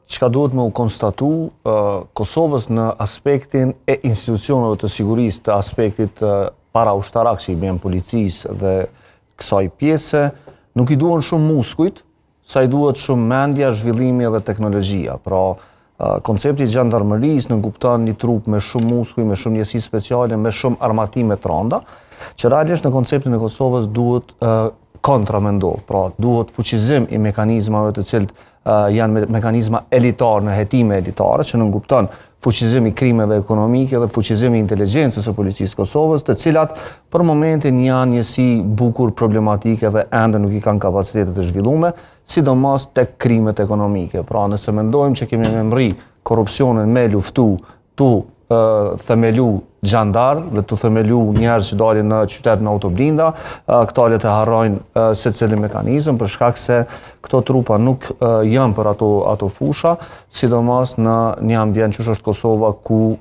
Çka duhet me u konstatu Kosovës në aspektin e institucioneve të sigurisë, të aspektit paraushtarak që i bën policisë dhe kësaj pjese, nuk i duhen shumë muskujt, sa i duhet shumë mendja, zhvillimi dhe teknologjia. Pra, koncepti i gjandarmerisë në kupton një trup me shumë muskuj, me shumë njësi speciale, me shumë armatime të rënda, që realisht në konceptin e Kosovës duhet kontramendov, pra duhet fuqizim i mekanizmave të cilët janë mekanizma elitar në hetime elitare, që nënkupton fuqizim i krimeve ekonomike dhe fuqizim i inteligjencës së policisë Kosovës, të cilat për momentin janë njësi bukur problematike dhe ende nuk i kanë kapacitetet të zhvillume, sidomos tek krimet ekonomike. Pra nëse mendojmë që kemi me mri korrupsionin me luftu, tu themelu gjandar dhe tu themelu njerëz që dalin në qytet me autoblinda, këta le të harrojnë secili mekanizëm për shkak se këto trupa nuk janë për ato fusha, sidomos në një ambient që është Kosova ku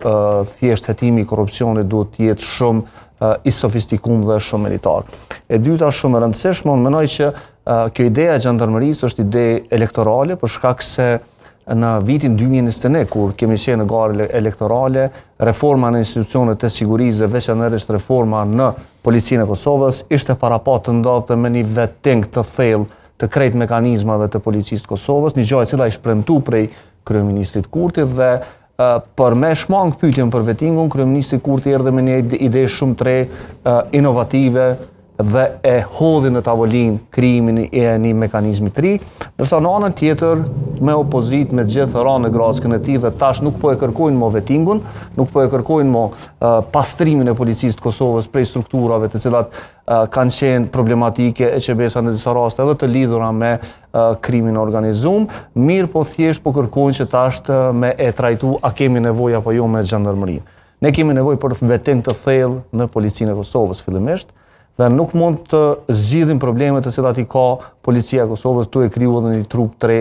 thjesht hetimi i korrupsionit duhet të jetë shumë i sofistikuar dhe shumë elitar. E dyta shumë e rëndësishme, unë mendoj që kjo ideja e gjandarmerisë është ide elektorale për shkak se në vitin 2021, kur kemi qenë në garë elektorale, reforma në institucionet e sigurisë dhe veçanërisht reforma në Policinë e Kosovës ishte parapat të ndodhte me një vetting të thellë të krejt mekanizmave të policisë të Kosovës, një gjë e cila ishte premtuar prej kryeministrit Kurtit dhe për me shmang pyetjen për vettingun, kryeministri Kurti erdhi me një ide shumë të re, inovative dhe e hodhi në tavolinë krijimin e një mekanizmi të ri, ndërsa në anën tjetër me opozitë, me gjithë rënë në grackën e tij dhe tash nuk po e kërkojnë mo vettingun, nuk po e kërkojnë mo pastrimin e policisë të Kosovës prej strukturave të cilat kanë qenë problematike e qebesa në disa raste edhe të lidhura me krimin organizuar, mirë po thjesht po kërkojnë që tash me e trajtu a kemi nevojë apo jo me gjandarmerinë. Ne kemi nevojë për vetting të thellë në Policinë e Kosovës fillimisht, dhe nuk mund të zgjidhim problemet të cilat i ka policia e Kosovës tu e kriju edhe një trup të re